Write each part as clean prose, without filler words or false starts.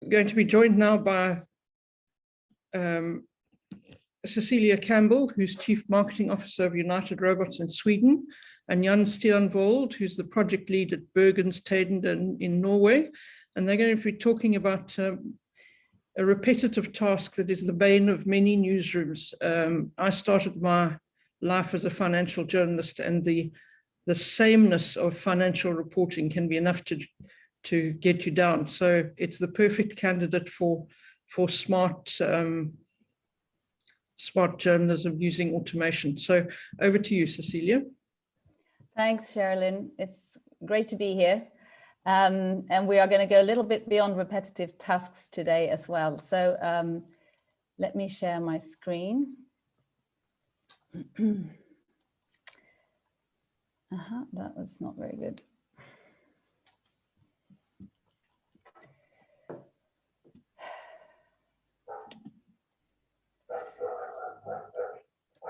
going to be joined now by Cecilia Campbell, who's Chief Marketing Officer of United Robots in Sweden, and Jan Stianvold, who's the project lead at Bergens Tidende in Norway. And they're going to be talking about a repetitive task that is the bane of many newsrooms. I started my life as a financial journalist, and the sameness of financial reporting can be enough to get you down. So it's the perfect candidate for smart journalism using automation. So over to you, Cecilia. Thanks, Sherilyn. It's great to be here. And we are going to go a little bit beyond repetitive tasks today as well. So let me share my screen. That was not very good.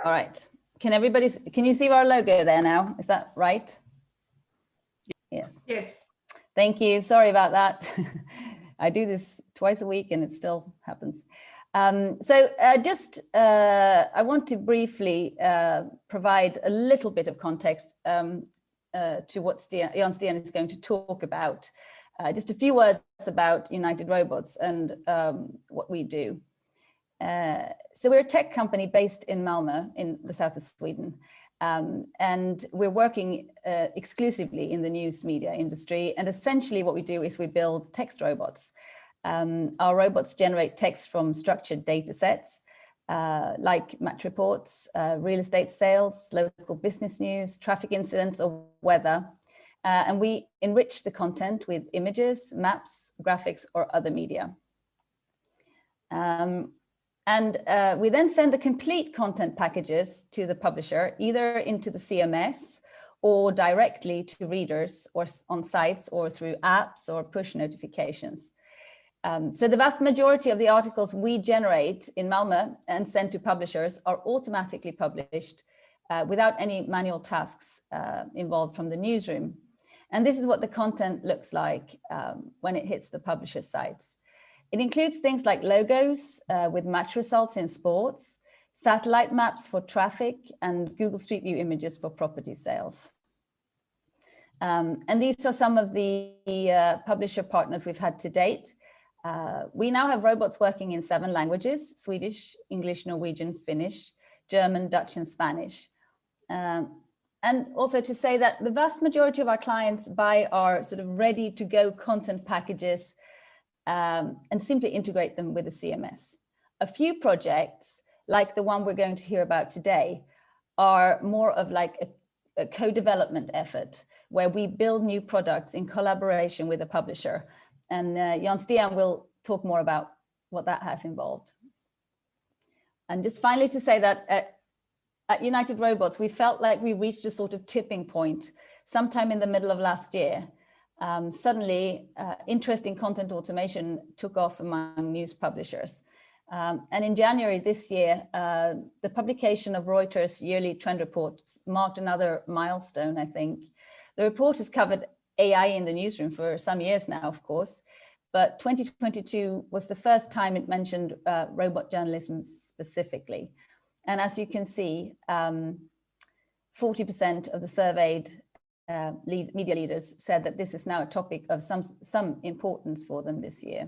All right. Can you see our logo there now? Is that right? Yes. Yes. Thank you. Sorry about that. I do this twice a week and it still happens. I want to briefly provide a little bit of context to what Jan Stian is going to talk about. Just a few words about United Robots and what we do. So we're a tech company based in Malmö in the south of Sweden. And we're working exclusively in the news media industry. And essentially what we do is we build text robots. Our robots generate text from structured data sets, like match reports, real estate sales, local business news, traffic incidents, or weather. And we enrich the content with images, maps, graphics, or other media. We then send the complete content packages to the publisher, either into the CMS or directly to readers or on sites or through apps or push notifications. So the vast majority of the articles we generate in Malmö and send to publishers are automatically published without any manual tasks involved from the newsroom. And this is what the content looks like when it hits the publisher sites. It includes things like logos with match results in sports, satellite maps for traffic, and Google Street View images for property sales. And these are some of the publisher partners we've had to date. We now have robots working in 7 languages: Swedish, English, Norwegian, Finnish, German, Dutch, and Spanish. And also to say that the vast majority of our clients buy our sort of ready-to-go content packages and simply integrate them with the CMS. A few projects, like the one we're going to hear about today, are more of like a co-development effort where we build new products in collaboration with a publisher. And Jan Stian will talk more about what that has involved. And just finally to say that at United Robots, we felt like we reached a sort of tipping point sometime in the middle of last year. Suddenly, interest in content automation took off among news publishers. And in January this year, the publication of Reuters' yearly trend report marked another milestone, I think. The report has covered AI in the newsroom for some years now, of course, but 2022 was the first time it mentioned robot journalism specifically. And as you can see, 40% of the surveyed media leaders said that this is now a topic of some importance for them this year.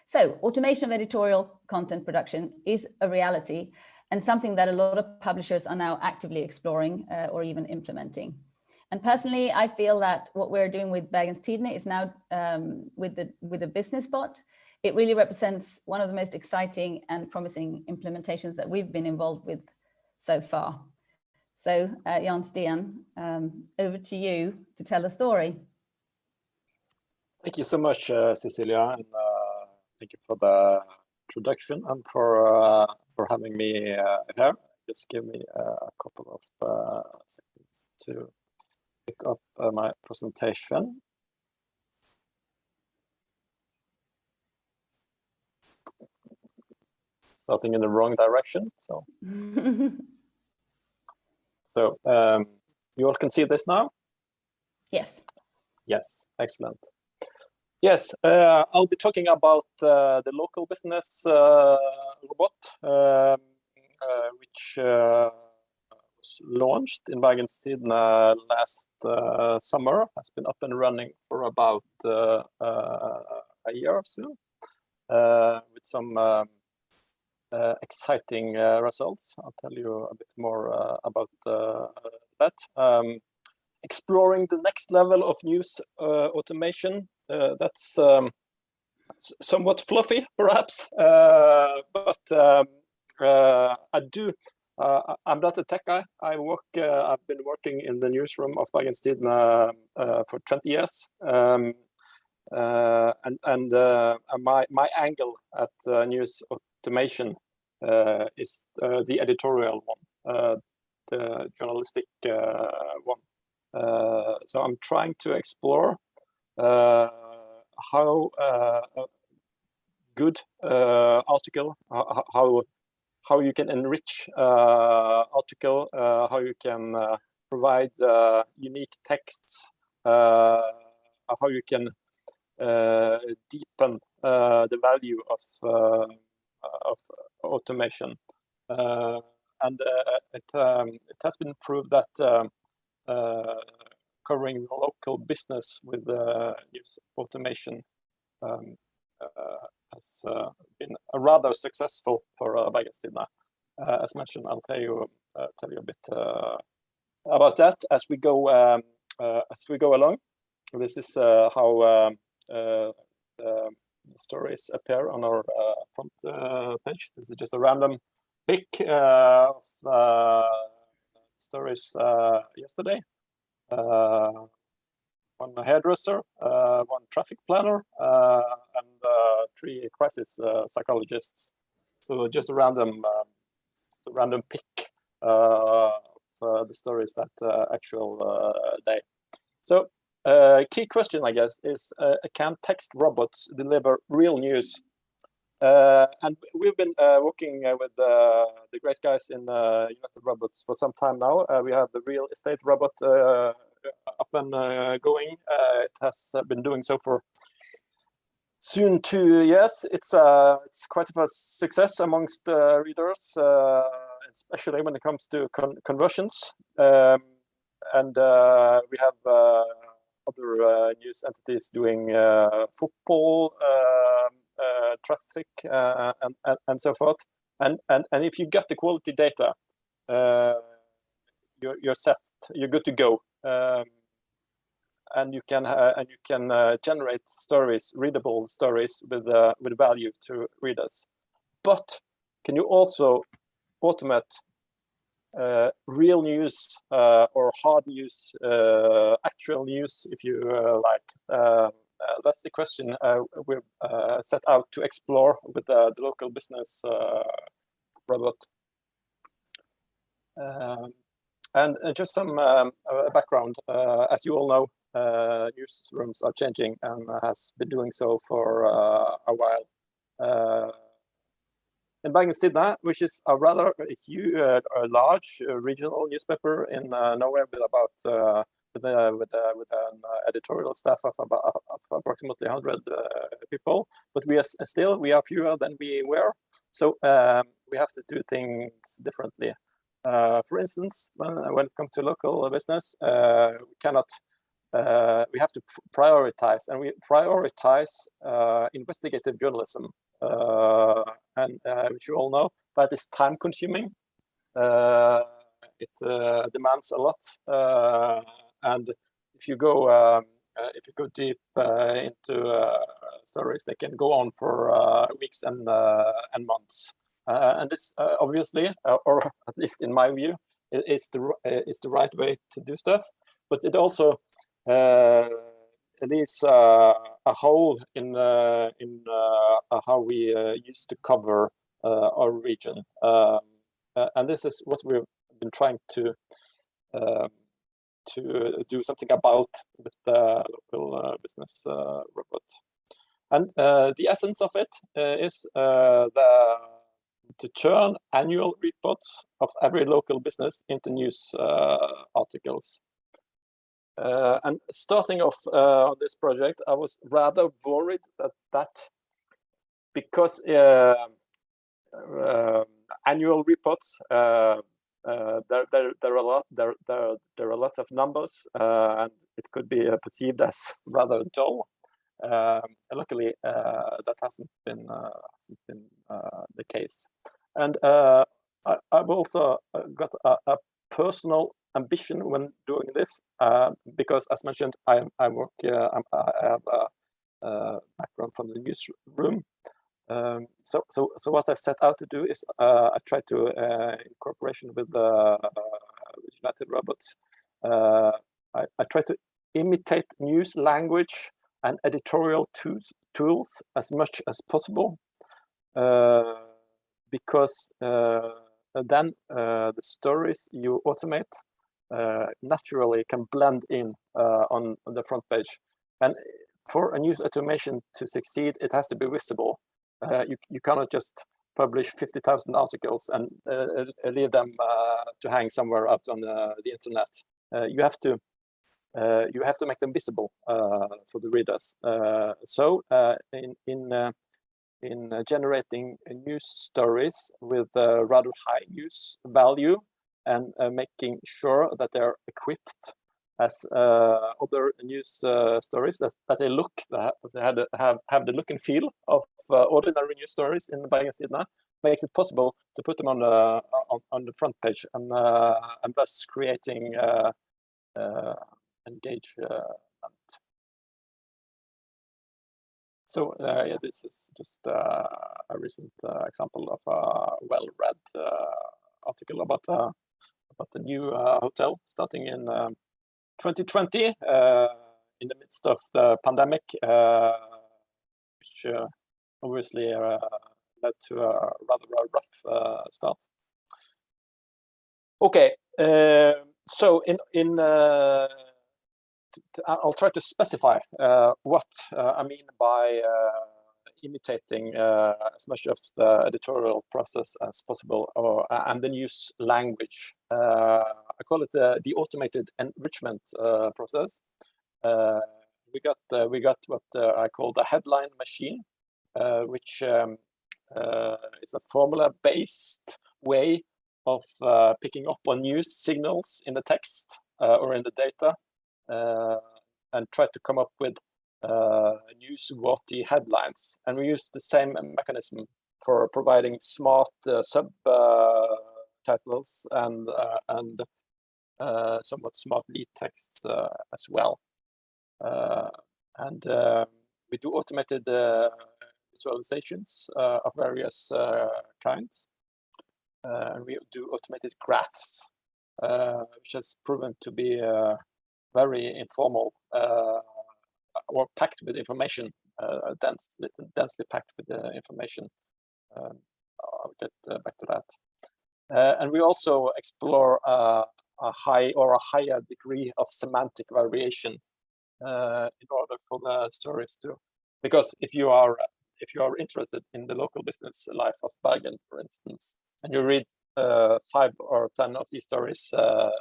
So automation of editorial content production is a reality and something that a lot of publishers are now actively exploring or even implementing. And personally, I feel that what we're doing with Bergens Tidende is now with the business bot. It really represents one of the most exciting and promising implementations that we've been involved with so far. So Jan Stian, over to you to tell the story. Thank you so much, Cecilia, and thank you for the introduction and for having me here. Just give me a couple of seconds to pick up my presentation. Starting in the wrong direction, so. So you all can see this now? Yes. Yes, excellent. Yes, I'll be talking about the local business robot, which was launched in Bergens Tidende last summer. Has been up and running for about a year soon, with some exciting results. I'll tell you a bit more about that. Exploring the next level of news automation. That's somewhat fluffy, perhaps, but I do. I'm not a tech guy. I've been working in the newsroom of Bergens Tidende for 20 years, and my angle at news automation is the editorial one, the journalistic one. So I'm trying to explore how good article, how you can enrich article, how you can provide unique texts, how you can deepen the value of automation, and it has been proved that covering local business with news automation has been rather successful for Bergens Tidende. As mentioned, I'll tell you a bit about that as we go along. This is how the stories appear on our front page. This is just a random pick of stories yesterday. One hairdresser, one traffic planner, and 3 crisis psychologists. So just a random pick of the stories that actual day. So key question, I guess, is can text robots deliver real news? And we've been working with the great guys in United Robots for some time now. We have the real estate robot up and going. It has been doing so for soon 2 years. It's quite a success amongst readers, especially when it comes to conversions. And we have other news entities doing football, traffic, and so forth. And if you get the quality data, you're set. You're good to go. And you can generate stories, readable stories with value to readers. But can you also automate real news or hard news, actual news, if you like? That's the question we've set out to explore with the local business robot. And just some background. As you all know, newsrooms are changing and has been doing so for a while. In Bergens Tidende, which is a rather huge, large regional newspaper in Norway, with about with an editorial staff of approximately 100 people, but we are fewer than we were, so we have to do things differently. For instance, when it comes to local business, we have to prioritize, and we prioritize investigative journalism, and which you all know that is time consuming. It demands a lot, and if you go deep into stories, they can go on for weeks and months. And this obviously, or at least in my view, is the right way to do stuff. But it also leaves a hole in how we used to cover our region, and this is what we've been trying to do something about with the local business robot. And the essence of it is to turn annual reports of every local business into news articles. And starting off on this project, I was rather worried that because annual reports, there are a lot of numbers, and it could be perceived as rather dull. Luckily, that hasn't been the case. And I've also got a personal ambition when doing this, because, as mentioned, I have a background from the newsroom. So what I set out to do is I try to, in cooperation with United Robots, I try to imitate news language and editorial tools as much as possible, because then the stories you automate naturally can blend in on the front page. And for a news automation to succeed, it has to be visible. You cannot just publish 50,000 articles and leave them to hang somewhere out on the internet. You have to make them visible for the readers. So in generating news stories with rather high news value and making sure that they're equipped as other news stories, that they look, that they have the look and feel of ordinary news stories in Bergens Tidende, makes it possible to put them on the front page, and thus creating engagement. So yeah, this is just a recent example of a well-read article about the new hotel starting in 2020, in the midst of the pandemic, which obviously led to a rather rough start. Okay, so I'll try to specify what I mean by imitating as much of the editorial process as possible, and the news language. I call it the automated enrichment process. We got what I call the headline machine, which is a formula-based way of picking up on news signals in the text or in the data, and try to come up with newsworthy headlines. And we use the same mechanism for providing smart subtitles and somewhat smart lead texts as well. And we do automated visualizations of various kinds. And we do automated graphs, which has proven to be very informal, or packed with information, densely packed with information. I'll get back to that. And we also explore a higher degree of semantic variation in order for the stories to, because if you are interested in the local business life of Bergen, for instance, and you read 5 or 10 of these stories a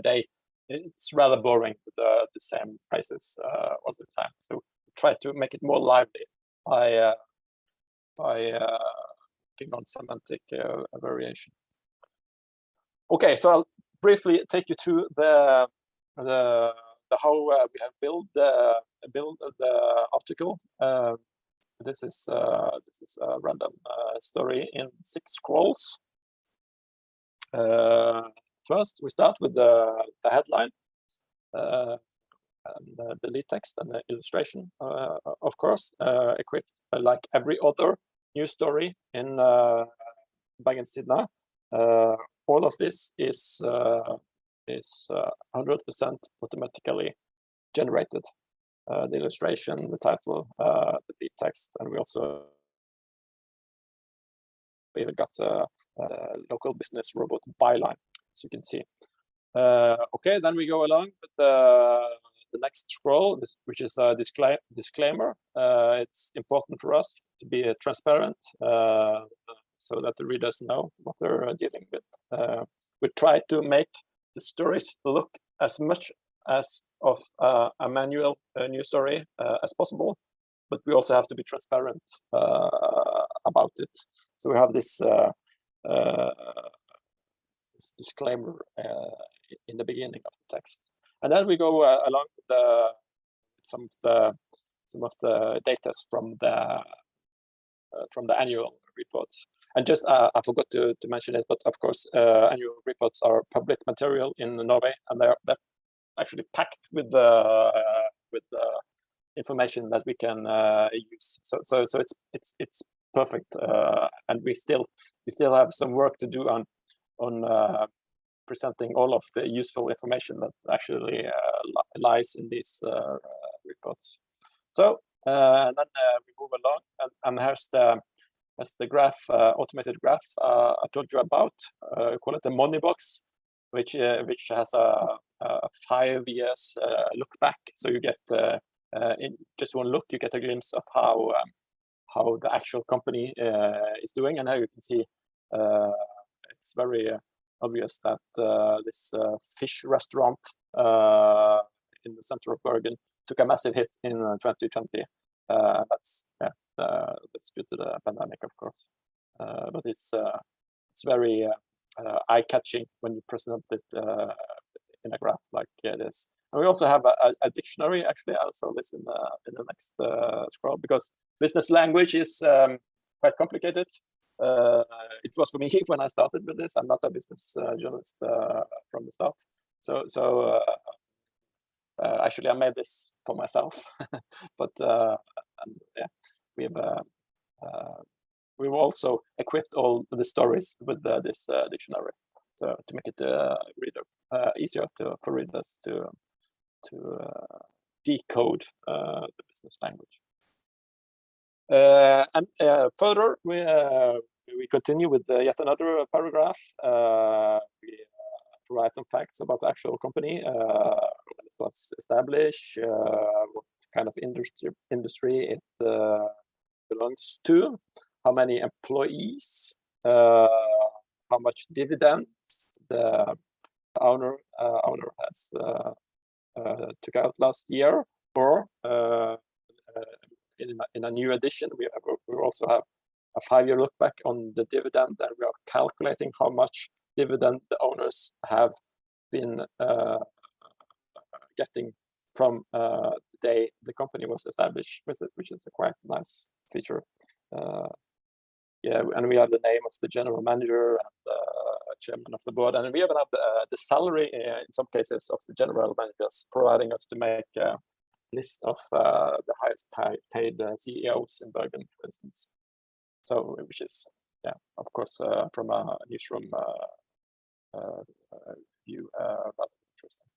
day, it's rather boring with the same phrases all the time. So try to make it more lively by working on semantic variation. Okay, so I'll briefly take you through the how we have built the article. This is a random story in 6 scrolls. First, we start with the headline, and the lead text and the illustration, of course, equipped like every other news story in Bergens Tidende. All of this is 100% automatically generated. The illustration, the title, the lead text, and we also even got a local business robot byline, as you can see. Okay, then we go along with the next scroll, which is a disclaimer. It's important for us to be transparent, so that the readers know what they're dealing with. We try to make the stories look as much as of a manual news story as possible, but we also have to be transparent about it. So we have this, this disclaimer in the beginning of the text, and then we go along with some of the data from the annual reports. And just I forgot to mention it, but of course annual reports are public material in Norway, and they're actually packed with information that we can use. So it's perfect, and we still have some work to do on presenting all of the useful information that actually lies in these reports. So and then we move along, and here's the graph, automated graph I told you about. I call it the money box, which has a 5 years look back. So you get in just one look, you get a glimpse of how the actual company is doing, and how you can see it's very obvious that this fish restaurant in the center of Bergen took a massive hit in 2020. That's due to the pandemic, of course, but it's very eye-catching when you present it in a graph like this. And we also have a dictionary. Actually, I saw this in the next scroll, because business language is quite complicated. It was for me when I started with this. I'm not a business journalist from the start, so actually I made this for myself. But yeah, we've also equipped all the stories with this dictionary, so to make it easier for readers to decode the business language. And further, we continue with yet another paragraph. We provide some facts about the actual company, when it was established, what kind of industry it belongs to, how many employees, how much dividend the owner has took out last year, or in a new edition, we also have a 5-year look back on the dividend, and we are calculating how much dividend the owners have been getting from the day the company was established, which is a quite nice feature. Yeah, and we have the name of the general manager and chairman of the board, and we even have the salary in some cases of the general managers, providing us to make a list of the highest paid CEOs in Bergen, for instance. So, which is, yeah, of course, from a newsroom view, rather interesting.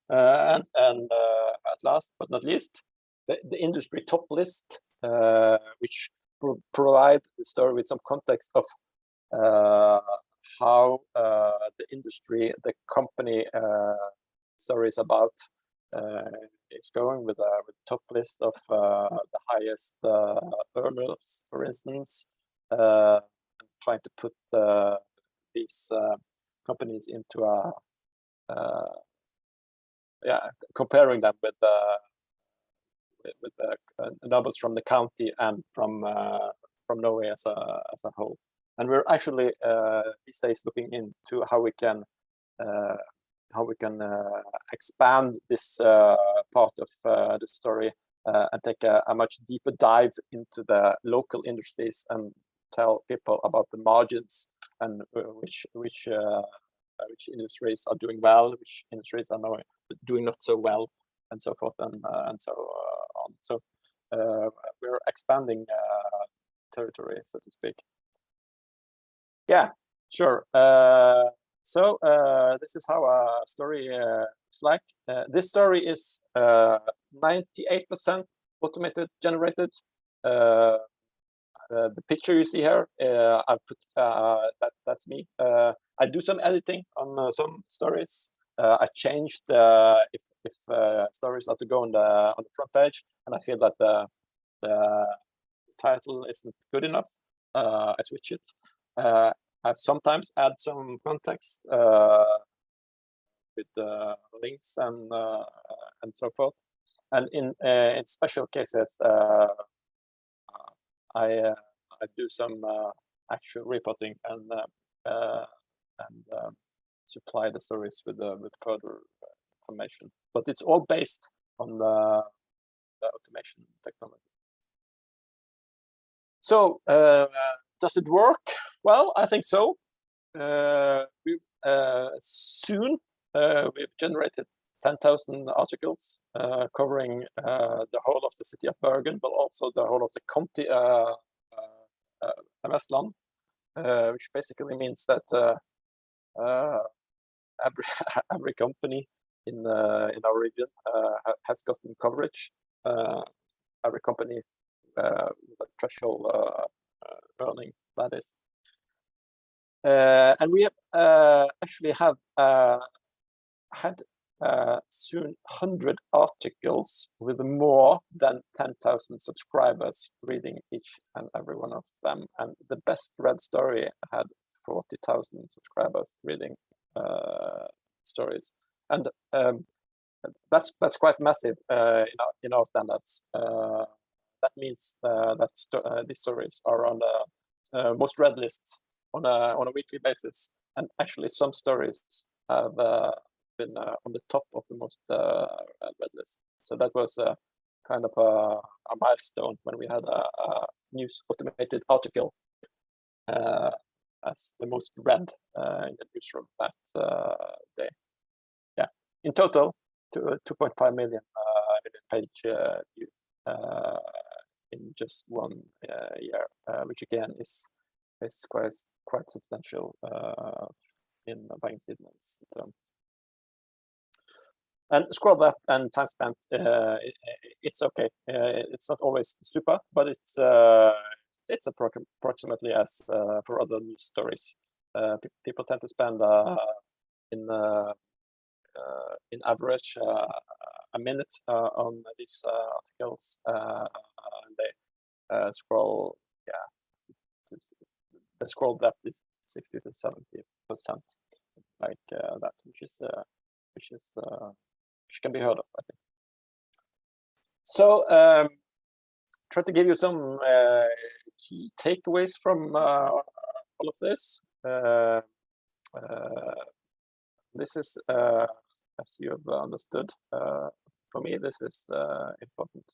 And at last but not least, the industry top list, which provide the story with some context of how the industry, the company story is about, is going with a top list of the highest earners, for instance, trying to put these companies into a comparing them with the numbers from the county and from Norway as a whole. And we're actually these days looking into how we can expand this part of the story and take a much deeper dive into the local industries and tell people about the margins and which industries are doing well, which industries are doing not so well, and so forth and so on. So we're expanding territory, so to speak. Yeah, sure. So this is how a story is like. This story is 98% automated generated. The picture you see here, I put that's me. I do some editing on some stories. I changed if stories are to go on the front page, and I feel that the title isn't good enough. I switch it. I sometimes add some context, links and so forth. And in special cases, I do some actual reporting and supply the stories with further information. But it's all based on the automation technology. So does it work? Well, I think so. Soon we've generated 10,000 articles covering the whole of the city of Bergen, but also the whole of the county Vestland, which basically means that every company in our region has gotten coverage. Every company with a threshold earning, that is. And we actually have had soon 100 articles with more than 10,000 subscribers reading each and every one of them. And the best read story had 40,000 subscribers reading stories. And that's quite massive in our standards. That means that these stories are on the most read lists on a weekly basis. And actually some stories have been on the top of the most read list. So that was kind of a milestone when we had a news automated article as the most read in the newsroom that day. Yeah, in total, 2.5 million page view in just 1 year, which again is quite substantial in Bergens Tidendens terms. And scroll depth and time spent, it's okay. It's not always super, but it's approximately as for other news stories. People tend to spend in average a minute on these articles, and they scroll. Yeah, the scroll depth is 60 to 70%, like that, which can be heard of, I think. So try to give you some key takeaways from all of this. This is, as you have understood, for me, this is important.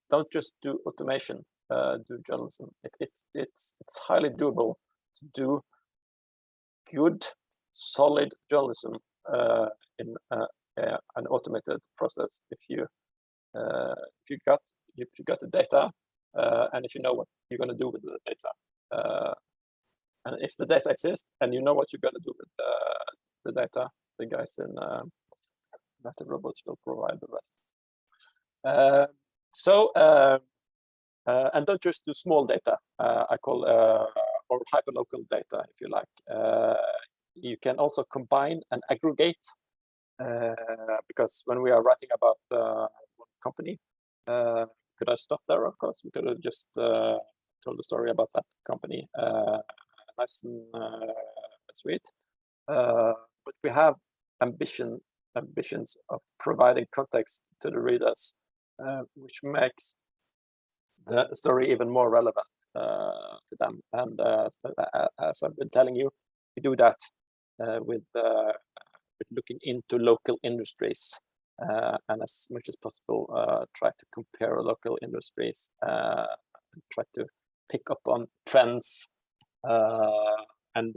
Don't just do automation, do journalism. It's highly doable to do good, solid journalism in an automated process if you got the data and if you know what you're going to do with the data. And if the data exists and you know what you're going to do with the data, the guys in United Robots will provide the rest. And don't just do small data. I call or hyperlocal data, if you like. You can also combine and aggregate, because when we are writing about one company, could I stop there? Of course, we could have just told the story about that company. Nice and sweet, but we have ambitions of providing context to the readers, which makes the story even more relevant to them. And as I've been telling you, we do that with looking into local industries, and as much as possible try to compare local industries, and try to pick up on trends and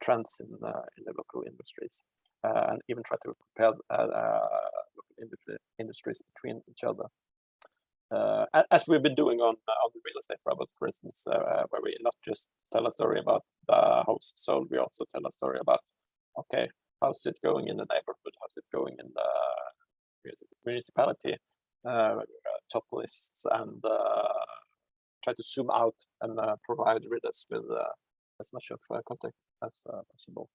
trends in the local industries, and even try to compare local industries between each other, as we've been doing on the real estate robots, for instance, where we not just tell a story about the house sold, we also tell a story about, okay, how's it going in the neighborhood, how's it going in the municipality, top lists, and try to zoom out and provide readers with as much of context as possible.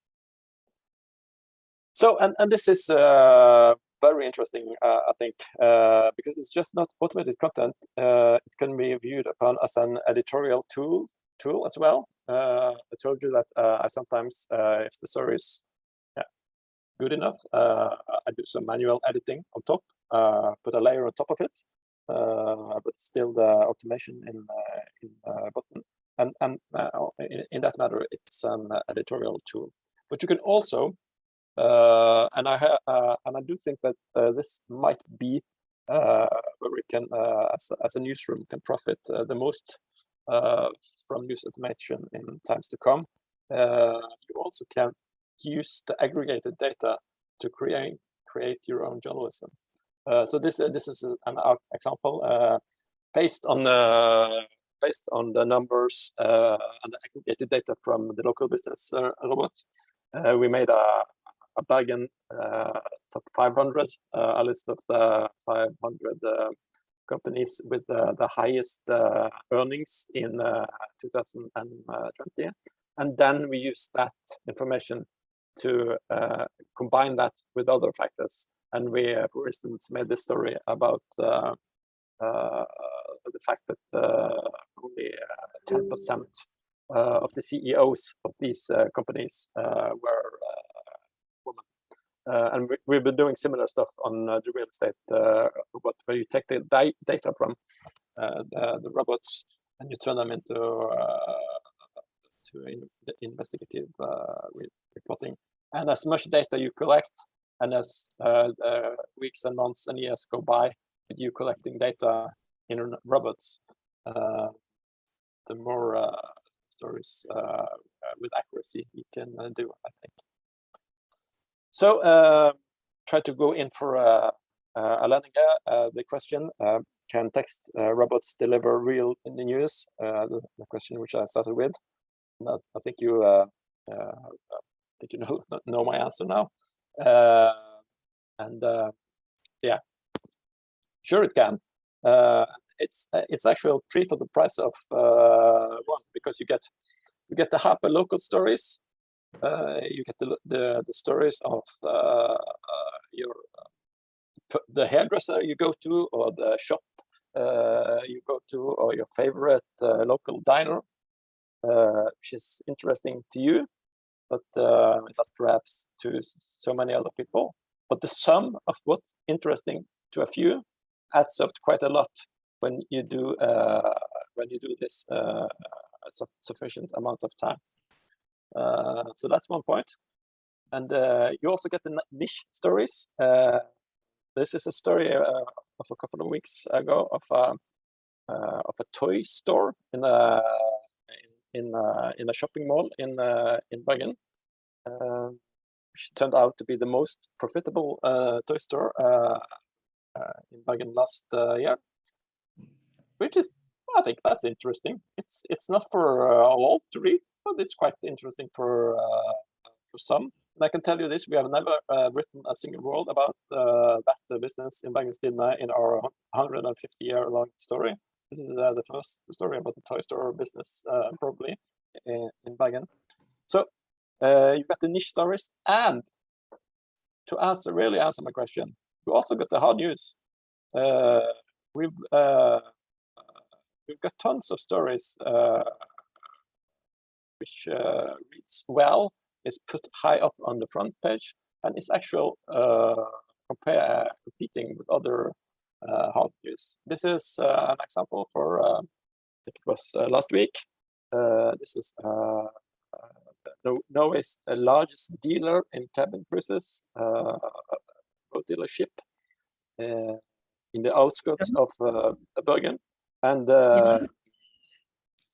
So, and this is very interesting, I think, because it's just not automated content. It can be viewed upon as an editorial tool tool as well. I told you that I sometimes, if the story is good enough, I do some manual editing on top, put a layer on top of it, but still the automation in button. And in that matter, it's an editorial tool. But you can also, and I do think that this might be where we can, as a newsroom, can profit the most from news automation in times to come. You also can use the aggregated data to create your own journalism. So this is an example based on the numbers and the aggregated data from the local business robot. We made a Bergen top 500, a list of the 500 companies with the highest earnings in 2020. And then we use that information to combine that with other factors. And we, for instance, made this story about the fact that only 10% of the CEOs of these companies were women. And we've been doing similar stuff on the real estate robot, where you take the data from the robots and you turn them into investigative reporting. And as much data you collect, and as weeks and months and years go by with you collecting data in robots, the more stories with accuracy you can do, I think. So try to go in for a landing here. The question, can text robots deliver real in the news? The question which I started with. I think you know my answer now. Yeah, sure it can. It's actually 3 for the price of 1, because you get the hyper local stories. You get the stories of the hairdresser you go to, or the shop you go to, or your favorite local diner, which is interesting to you, but not perhaps to so many other people. But the sum of what's interesting to a few adds up quite a lot when you do this sufficient amount of time. So that's one point. And you also get the niche stories. This is a story of a couple of weeks ago of a toy store in a shopping mall in Bergen, which turned out to be the most profitable toy store in Bergen last year. Which is, I think that's interesting. It's not for all to read, but it's quite interesting for some. And I can tell you this: we have never written a single word about that business in Bergen in our 150-year-long story. This is the first story about the toy store business, probably in Bergen. So you've got the niche stories, and to really answer my question, you also got the hard news. We've got tons of stories which reads well, is put high up on the front page, and is actual competing with other hard news. This is an example for, I think it was last week. This is Norway's largest dealer in cabin cruises, boat dealership in the outskirts of Bergen. And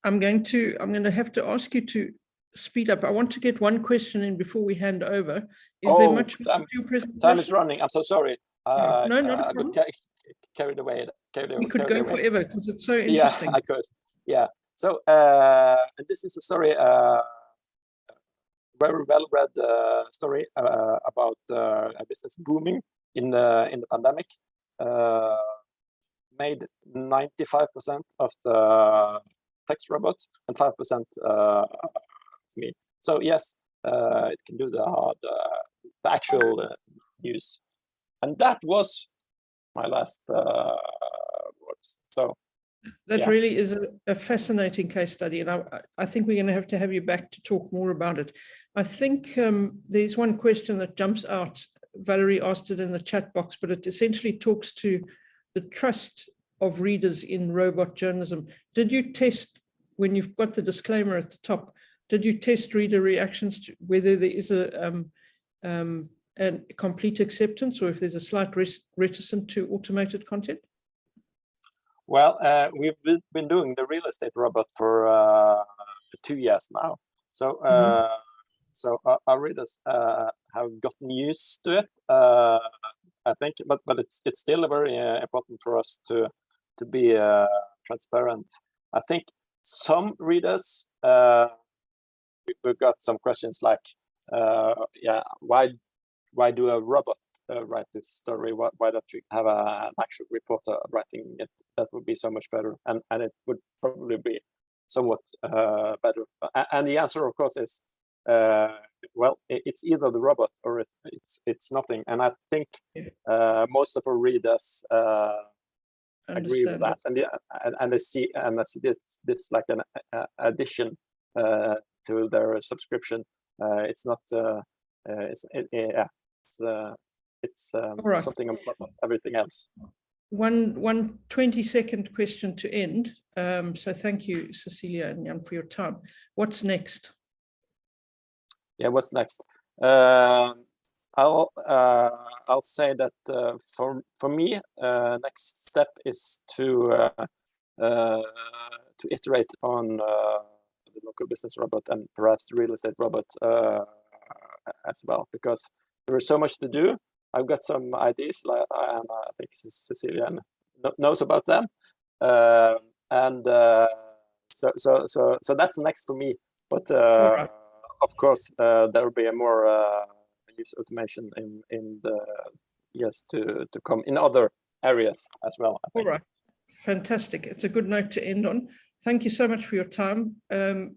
I'm going to have to ask you to speed up. I want to get one question in before we hand over. Is there much more to your presentation? Time is running. I'm so sorry. No, not a problem. Carried away. We could go forever because it's so interesting. Yeah, I could. Yeah. So and this is a story, very well-read story about a business booming in the pandemic. Made 95% of the text robots and 5% of me. So yes, it can do the actual news. And that was my last words. So That Yeah. really is a fascinating case study, and I think we're going to have you back to talk more about it. I think there's one question that jumps out. Valerie asked it in the chat box, but it essentially talks to the trust of readers in robot journalism. Did you test, when you've got the disclaimer at the top, did you test reader reactions to whether there is a complete acceptance, or if there's a slight reticence to automated content? Well, we've been doing the real estate robot for 2 years now. So so our readers have gotten used to it, I think, but it's still very important for us to be transparent. I think some readers, we've got some questions like, yeah, why do a robot write this story? Why don't you have an actual reporter writing it? That would be so much better, and it would probably be somewhat better. And the answer, of course, is well, it's either the robot or it's nothing. And I think most of our readers agree with that, and they see this like an addition to their subscription. It's not it's right. something on top of everything else. One 20-second question to end. So thank you, Cecilia and Jan, for your time. What's next? Yeah, what's next? I'll say that for me, next step is to iterate on the local business robot and perhaps the real estate robot as well, because there is so much to do. I've got some ideas, and I think Cecilia knows about them, and so that's next for me. But right. Of course, there will be a more use automation in the years to come in other areas as well, I think. All right, fantastic. It's a good note to end on. Thank you so much for your time.